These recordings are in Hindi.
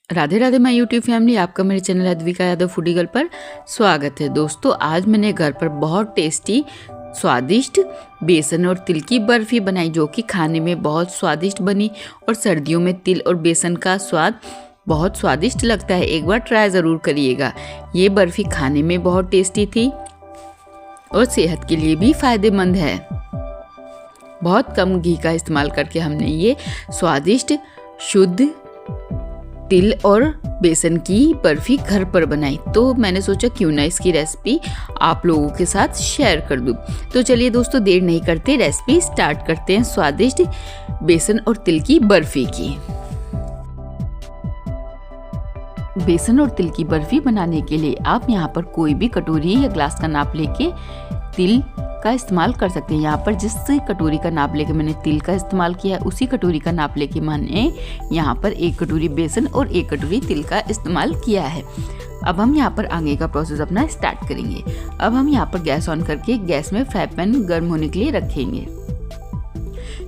Radhe Radhe my YouTube family, आपका मेरे channel Advika Yadav foodie girl पर स्वागत है। दोस्तों, आज मैंने घर पर बहुत टेस्टी स्वादिष्ट बेसन और तिल की बर्फ़ी बनाई, जो कि खाने में बहुत स्वादिष्ट बनी। और सर्दियों में तिल और बेसन का स्वाद बहुत स्वादिष्ट लगता है। एक बार ट्राई ज़रूर करिएगा। ये बर्फ़ी खाने में बहुत टेस्टी थी और सेहत के लिए भी फ़ायदेमंद है। बहुत कम घी का इस्तेमाल करके हमने ये स्वादिष्ट शुद्ध तिल और बेसन की बर्फ़ी घर पर बनाई, तो मैंने सोचा क्यों ना इसकी रेसिपी आप लोगों के साथ शेयर कर दूं। तो चलिए दोस्तों, देर नहीं करते, रेसिपी स्टार्ट करते हैं स्वादिष्ट बेसन और तिल की बर्फ़ी की। बेसन और तिल की बर्फ़ी बनाने के लिए आप यहाँ पर कोई भी कटोरी या ग्लास का नाप लेके तिल का इस्तेमाल कर सकते हैं। यहाँ पर जिस कटोरी का नाप लेके मैंने तिल का इस्तेमाल किया है, उसी कटोरी का नाप लेके मैंने यहाँ पर 1 कटोरी बेसन और 1 कटोरी तिल का इस्तेमाल किया है। अब हम यहाँ पर आगे का प्रोसेस अपना स्टार्ट करेंगे। अब हम यहाँ पर गैस ऑन करके गैस में फ्राई पैन गर्म होने के लिए रखेंगे।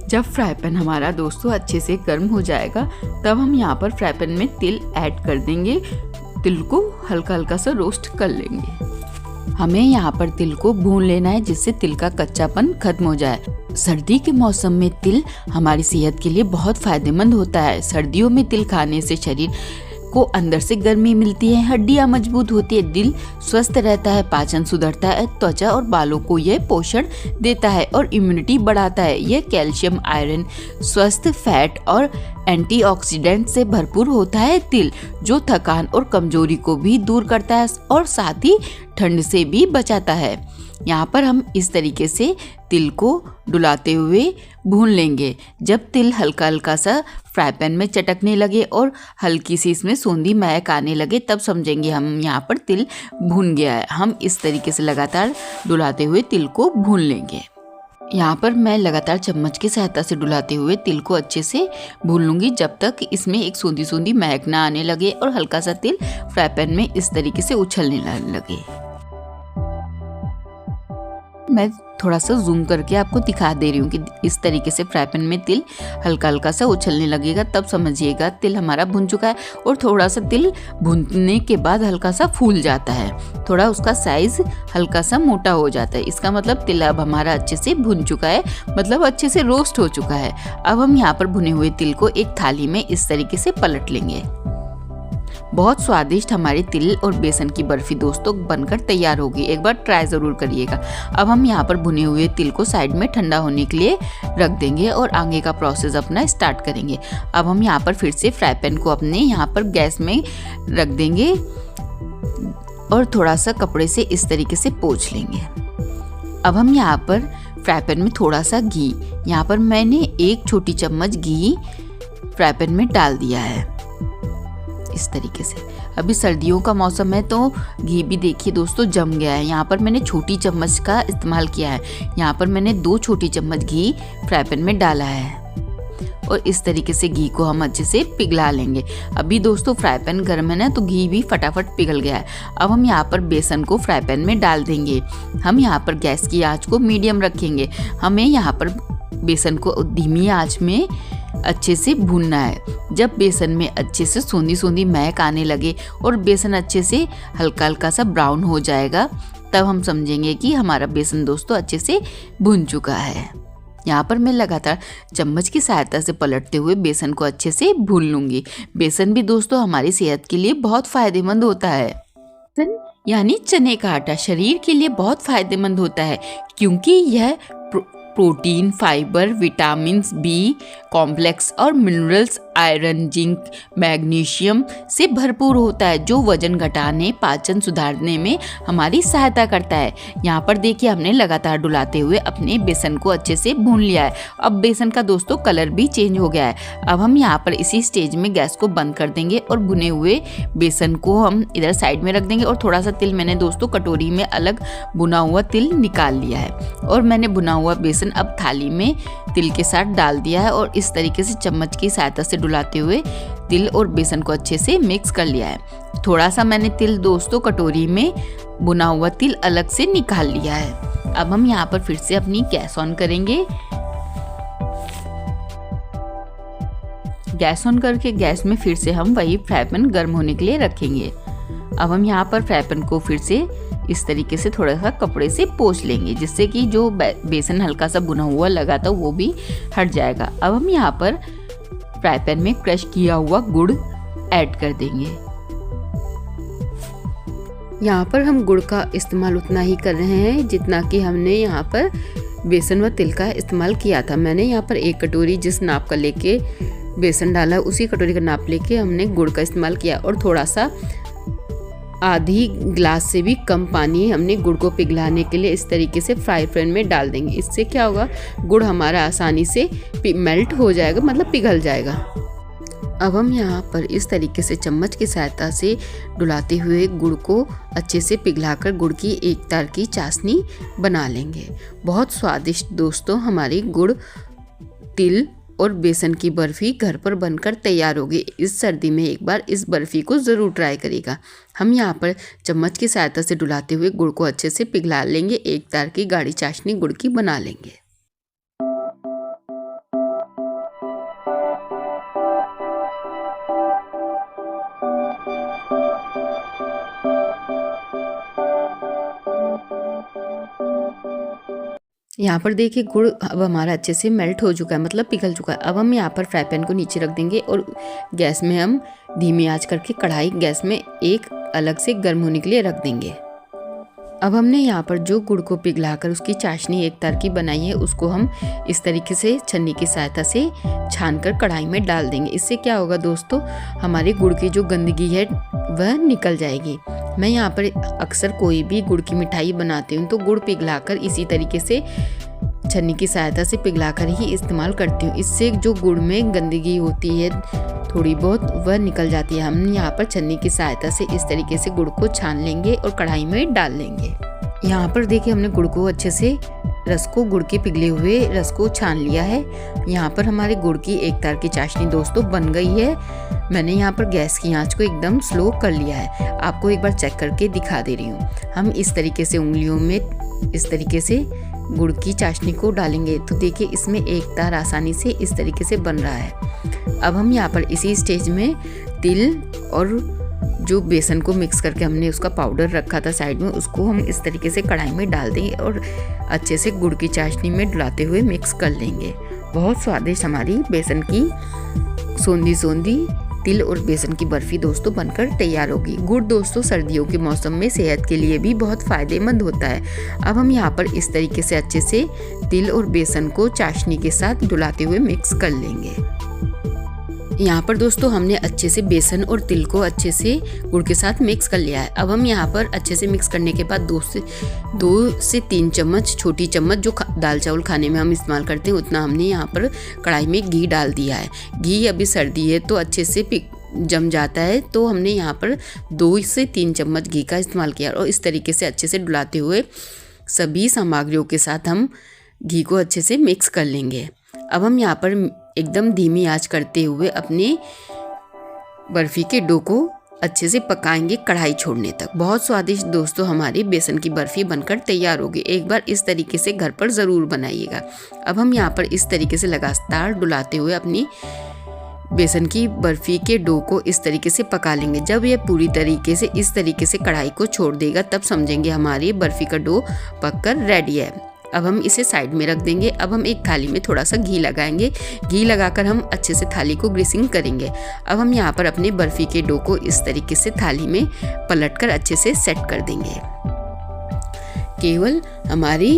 जब फ्राई पैन हमारा दोस्तों अच्छे से गर्म हो जाएगा, तब हम यहाँ पर फ्राई पैन में तिल ऐड कर देंगे। तिल को हल्का हल्का सा रोस्ट कर लेंगे। हमें यहाँ पर तिल को भून लेना है, जिससे तिल का कच्चापन खत्म हो जाए। सर्दी के मौसम में तिल हमारी सेहत के लिए बहुत फायदेमंद होता है। सर्दियों में तिल खाने से शरीर को अंदर से गर्मी मिलती है, हड्डियां मजबूत होती है, दिल स्वस्थ रहता है, पाचन सुधरता है, त्वचा और बालों को यह पोषण देता है और इम्यूनिटी बढ़ाता है। यह कैल्शियम, आयरन, स्वस्थ फैट और एंटीऑक्सीडेंट से भरपूर होता है तिल, जो थकान और कमजोरी को भी दूर करता है और साथ ही ठंड से भी बचाता है। यहाँ पर हम इस तरीके से तिल को डुलाते हुए भून लेंगे। जब तिल हल्का हल्का सा फ्राई पैन में चटकने लगे और हल्की सी इसमें सोंधी महक आने लगे, तब समझेंगे हम यहाँ पर तिल भून गया है। हम इस तरीके से लगातार डुलाते हुए तिल को भून लेंगे। यहाँ पर मैं लगातार चम्मच की सहायता से डुलाते हुए तिल को अच्छे से भून लूँगी, जब तक इसमें एक सोंधी सोंधी महक ना आने लगे और हल्का सा तिल फ्राई पैन में इस तरीके से उछलने लगे। मैं थोड़ा सा जूम करके आपको दिखा दे रही हूँ कि इस तरीके से फ्राई पैन में तिल हल्का हल्का सा उछलने लगेगा, तब समझिएगा तिल हमारा भुन चुका है। और थोड़ा सा तिल भुनने के बाद हल्का सा फूल जाता है, थोड़ा उसका साइज हल्का सा मोटा हो जाता है। इसका मतलब तिल अब हमारा अच्छे से भुन चुका है, मतलब अच्छे से रोस्ट हो चुका है। अब हम यहाँ पर भुने हुए तिल को एक थाली में इस तरीके से पलट लेंगे। बहुत स्वादिष्ट हमारी तिल और बेसन की बर्फ़ी दोस्तों बनकर तैयार होगी। एक बार ट्राई ज़रूर करिएगा। अब हम यहाँ पर भुने हुए तिल को साइड में ठंडा होने के लिए रख देंगे और आगे का प्रोसेस अपना स्टार्ट करेंगे। अब हम यहाँ पर फिर से फ्राई पैन को अपने यहाँ पर गैस में रख देंगे और थोड़ा सा कपड़े से इस तरीके से पोंछ लेंगे। अब हम यहाँ पर फ्राई पैन में थोड़ा सा घी, यहाँ पर मैंने 1 छोटी चम्मच घी फ्राई पैन में डाल दिया है इस तरीके से। अभी सर्दियों का मौसम है, तो घी भी देखिए दोस्तों जम गया है। यहाँ पर मैंने छोटी चम्मच का इस्तेमाल किया है। यहाँ पर मैंने 2 छोटी चम्मच घी फ्राई पैन में डाला है और इस तरीके से घी को हम अच्छे से पिघला लेंगे। अभी दोस्तों फ्राई पैन गर्म है ना, तो घी भी फटाफट पिघल गया है। अब हम यहाँ पर बेसन को फ्राई पैन में डाल देंगे। हम यहाँ पर गैस की आंच को मीडियम रखेंगे। हमें यहाँ पर बेसन को धीमी आंच में अच्छे से भूनना है। जब बेसन में अच्छे से सोंधी सोंधी महक आने लगे और बेसन अच्छे से हल्का हल्का सा ब्राउन हो जाएगा, तब हम समझेंगे कि हमारा बेसन दोस्तों अच्छे से भुन चुका है। यहाँ पर मैं लगातार चम्मच की सहायता से पलटते हुए बेसन को अच्छे से भून लूँगी। बेसन भी दोस्तों हमारी सेहत के लिए बहुत फायदेमंद होता है। यानी चने का आटा शरीर के लिए बहुत फायदेमंद होता है, क्योंकि यह protein, fibre, vitamin B complex और मिनरल्स, आयरन, जिंक, मैग्नीशियम से भरपूर होता है, जो वजन घटाने, पाचन सुधारने में हमारी सहायता करता है। यहाँ पर देखिए हमने लगातार डुलाते हुए अपने बेसन को अच्छे से भून लिया है। अब बेसन का दोस्तों कलर भी चेंज हो गया है। अब हम यहाँ पर इसी स्टेज में गैस को बंद कर देंगे और भुने हुए बेसन को हम इधर साइड में रख देंगे। और थोड़ा सा तिल मैंने दोस्तों कटोरी में अलग भुना हुआ तिल निकाल लिया है और मैंने भुना हुआ बेसन अब थाली में तिल के साथ डाल दिया है और इस तरीके से चम्मच की सहायता से डुलाते हुए तिल और बेसन को अच्छे से मिक्स कर लिया है। थोड़ा सा मैंने तिल दोस्तों कटोरी में भुना हुआ तिल अलग से निकाल लिया है। अब हम यहाँ पर फिर से अपनी गैस ऑन करेंगे। गैस ऑन करके गैस में फिर से हम वही फ्राई पैन गर्म होने के लिए रखेंगे। अब हम यहाँ पर फ्राई पैन को फिर से इस तरीके से थोड़ा सा कपड़े से पोंछ लेंगे, जिससे कि जो बेसन हल्का सा भुना हुआ लगा था वो भी हट जाएगा। अब हम यहाँ पर फ्राई पैन में क्रश किया हुआ गुड़ ऐड कर देंगे। यहाँ पर हम गुड़ का इस्तेमाल उतना ही कर रहे हैं जितना कि हमने यहाँ पर बेसन व तिल का इस्तेमाल किया था। मैंने यहाँ पर 1 कटोरी जिस नाप का लेके बेसन डाला उसी कटोरी का नाप लेके हमने गुड़ का इस्तेमाल किया, और थोड़ा सा आधी गिलास से भी कम पानी हमने गुड़ को पिघलाने के लिए इस तरीके से फ्राई पैन में डाल देंगे। इससे क्या होगा, गुड़ हमारा आसानी से मेल्ट हो जाएगा, मतलब पिघल जाएगा। अब हम यहाँ पर इस तरीके से चम्मच की सहायता से डुलाते हुए गुड़ को अच्छे से पिघलाकर गुड़ की एक तार की चाशनी बना लेंगे। बहुत स्वादिष्ट दोस्तों हमारी गुड़, तिल और बेसन की बर्फ़ी घर पर बनकर तैयार होगी। इस सर्दी में एक बार इस बर्फ़ी को ज़रूर ट्राई करिएगा। हम यहाँ पर चम्मच की सहायता से डुलाते हुए गुड़ को अच्छे से पिघला लेंगे। एक तार की गाढ़ी चाशनी गुड़ की बना लेंगे। यहाँ पर देखिए गुड़ अब हमारा अच्छे से मेल्ट हो चुका है, मतलब पिघल चुका है। अब हम यहाँ पर फ्राई पैन को नीचे रख देंगे और गैस में हम धीमी आंच करके कढ़ाई गैस में एक अलग से गर्म होने के लिए रख देंगे। अब हमने यहाँ पर जो गुड़ को पिघलाकर उसकी चाशनी एक तार की बनाई है उसको हम इस तरीके से छन्नी की सहायता से छानकर कढ़ाई में डाल देंगे। इससे क्या होगा दोस्तों, हमारे गुड़ की जो गंदगी है वह निकल जाएगी। मैं यहाँ पर अक्सर कोई भी गुड़ की मिठाई बनाती हूँ तो गुड़ पिघलाकर इसी तरीके से छन्नी की सहायता से पिघलाकर ही इस्तेमाल करती हूँ। इससे जो गुड़ में गंदगी होती है थोड़ी बहुत वह निकल जाती है। हम यहाँ पर छन्नी की सहायता से इस तरीके से गुड़ को छान लेंगे और कढ़ाई में डाल लेंगे। यहाँ पर देखिए हमने गुड़ को अच्छे से रस को, गुड़ के पिघले हुए रस को छान लिया है। यहाँ पर हमारे गुड़ की एक तार की चाशनी दोस्तों बन गई है। मैंने यहाँ पर गैस की आंच को एकदम स्लो कर लिया है, आपको एक बार चेक करके दिखा दे रही हूँ। हम इस तरीके से उंगलियों में इस तरीके से गुड़ की चाशनी को डालेंगे तो देखिए इसमें एक तार आसानी से इस तरीके से बन रहा है। अब हम यहाँ पर इसी स्टेज में तिल और जो बेसन को मिक्स करके हमने उसका पाउडर रखा था साइड में, उसको हम इस तरीके से कढ़ाई में डाल देंगे और अच्छे से गुड़ की चाशनी में डुलाते हुए मिक्स कर लेंगे। बहुत स्वादिष्ट हमारी बेसन की सोंधी सोंधी तिल और बेसन की बर्फ़ी दोस्तों बनकर तैयार होगी। गुड़ दोस्तों सर्दियों के मौसम में सेहत के लिए भी बहुत फ़ायदेमंद होता है। अब हम यहाँ पर इस तरीके से अच्छे से तिल और बेसन को चाशनी के साथ डुलाते हुए मिक्स कर लेंगे। यहाँ पर दोस्तों हमने अच्छे से बेसन और तिल को अच्छे से गुड़ के साथ मिक्स कर लिया है। अब हम यहाँ पर अच्छे से मिक्स करने के बाद 2 से 3 चम्मच, छोटी चम्मच जो दाल चावल खाने में हम इस्तेमाल करते हैं उतना हमने यहाँ पर कढ़ाई में घी डाल दिया है। घी अभी सर्दी है तो अच्छे से जम जाता है, तो हमने यहाँ पर 2 से 3 चम्मच घी का इस्तेमाल किया और इस तरीके से अच्छे से डुलाते हुए सभी सामग्रियों के साथ हम घी को अच्छे से मिक्स कर लेंगे। अब हम यहाँ पर एकदम धीमी आंच करते हुए अपने बर्फ़ी के डो को अच्छे से पकाएंगे कढ़ाई छोड़ने तक। बहुत स्वादिष्ट दोस्तों हमारी बेसन की बर्फ़ी बनकर तैयार होगी। एक बार इस तरीके से घर पर ज़रूर बनाइएगा। अब हम यहाँ पर इस तरीके से लगातार डुलाते हुए अपनी बेसन की बर्फ़ी के डो को इस तरीके से पका लेंगे। जब यह पूरी तरीके से इस तरीके से कढ़ाई को छोड़ देगा तब समझेंगे हमारी बर्फ़ी का डो पककर रेडी है। अब हम इसे साइड में रख देंगे। अब हम एक थाली में थोड़ा सा घी लगाएंगे। घी लगाकर हम अच्छे से थाली को ग्रीसिंग करेंगे। अब हम यहाँ पर अपने बर्फ़ी के डो को इस तरीके से थाली में पलटकर अच्छे से सेट कर देंगे। केवल हमारी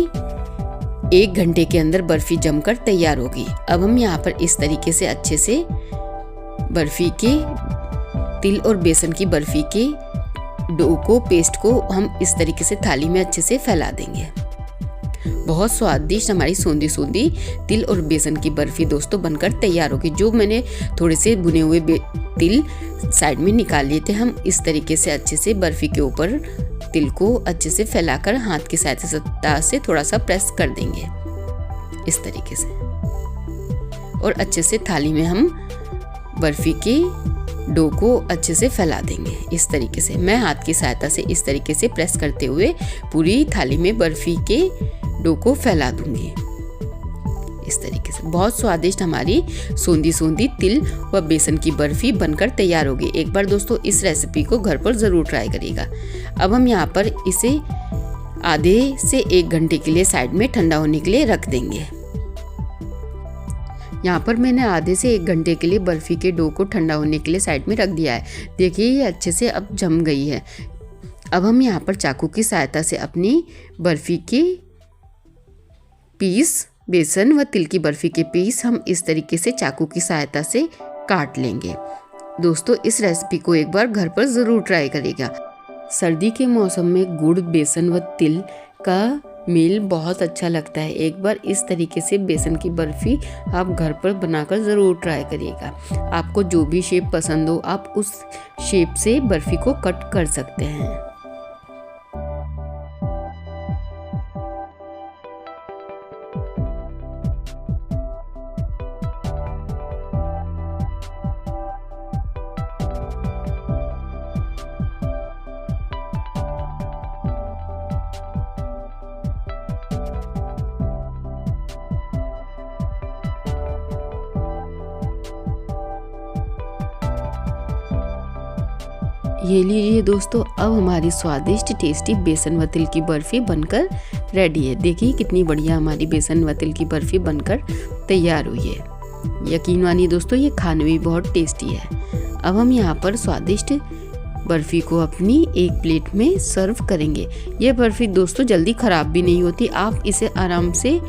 1 घंटे के अंदर बर्फ़ी जमकर तैयार होगी। अब हम यहाँ पर इस तरीके से अच्छे से बर्फ़ी के तिल और बेसन की बर्फ़ी के डो को, पेस्ट को हम इस तरीके से थाली में अच्छे से फैला देंगे। बहुत स्वादिष्ट हमारी सोंधी सोंधी तिल और बेसन की बर्फ़ी दोस्तों बनकर तैयार होगी। जो मैंने थोड़े से भुने हुए तिल साइड में निकाल लिए थे, हम इस तरीके से अच्छे से बर्फ़ी के ऊपर तिल को अच्छे से फैलाकर हाथ की सहायता से थोड़ा सा प्रेस कर देंगे इस तरीके से, और अच्छे से थाली में हम बर्फ़ी के डो को अच्छे से फैला देंगे इस तरीके से। मैं हाथ की सहायता से इस तरीके से प्रेस करते हुए पूरी थाली में बर्फ़ी के डो को फैला दूंगी इस तरीके से बहुत स्वादिष्ट हमारी सोंधी सोंधी तिल व बेसन की बर्फी बनकर तैयार होगी। एक बार दोस्तों इस रेसिपी को घर पर ज़रूर ट्राई करिएगा। अब हम यहाँ पर इसे आधे से 1 घंटे के लिए साइड में ठंडा होने के लिए रख देंगे। यहाँ पर मैंने आधे से 1 घंटे के लिए बर्फ़ी के डो को ठंडा होने के लिए साइड में रख दिया है। देखिए ये अच्छे से अब जम गई है। अब हम यहाँ पर चाकू की सहायता से अपनी बर्फ़ी के पीस, बेसन व तिल की बर्फ़ी के पीस हम इस तरीके से चाकू की सहायता से काट लेंगे। दोस्तों इस रेसिपी को एक बार घर पर ज़रूर ट्राई करिएगा। सर्दी के मौसम में गुड़, बेसन व तिल का मेल बहुत अच्छा लगता है। एक बार इस तरीके से बेसन की बर्फ़ी आप घर पर बनाकर ज़रूर ट्राई करिएगा। आपको जो भी शेप पसंद हो आप उस शेप से बर्फ़ी को कट कर सकते हैं। ये लीजिए दोस्तों, अब हमारी स्वादिष्ट टेस्टी बेसन व तिल की बर्फ़ी बनकर रेडी है। देखिए कितनी बढ़िया हमारी बेसन व तिल की बर्फ़ी बनकर तैयार हुई है। यकीन मानिए दोस्तों ये खाने में बहुत टेस्टी है। अब हम यहाँ पर स्वादिष्ट बर्फ़ी को अपनी एक प्लेट में सर्व करेंगे। ये बर्फ़ी दोस्तों जल्दी ख़राब भी नहीं होती। आप इसे आराम से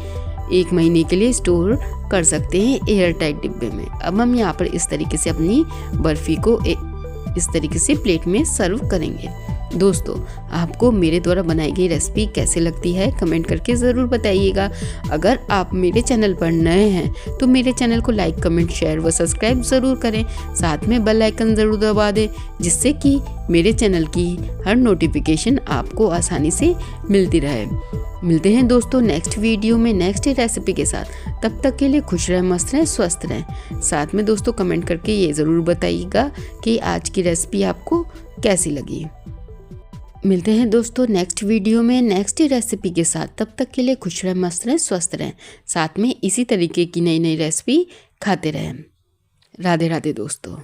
1 महीने के लिए स्टोर कर सकते हैं एयर टाइट डिब्बे में। अब हम यहाँ पर इस तरीके से अपनी बर्फ़ी को इस तरीके से प्लेट में सर्व करेंगे। दोस्तों आपको मेरे द्वारा बनाई गई रेसिपी कैसे लगती है कमेंट करके ज़रूर बताइएगा। अगर आप मेरे चैनल पर नए हैं तो मेरे चैनल को लाइक, कमेंट, शेयर व सब्सक्राइब ज़रूर करें। साथ में बेल आइकन ज़रूर दबा दें जिससे कि मेरे चैनल की हर नोटिफिकेशन आपको आसानी से मिलती रहे। मिलते हैं दोस्तों नेक्स्ट वीडियो में नेक्स्ट रेसिपी के साथ। तब तक के लिए खुश रहें, मस्त रहें, स्वस्थ रहें। साथ में दोस्तों कमेंट करके ये ज़रूर बताइएगा कि आज की रेसिपी आपको कैसी लगी। मिलते हैं दोस्तों नेक्स्ट वीडियो में नेक्स्ट रेसिपी के साथ। तब तक के लिए खुश रहें, मस्त रहें, स्वस्थ रहें। साथ में इसी तरीके की नई नई रेसिपी खाते रहें। राधे राधे दोस्तों।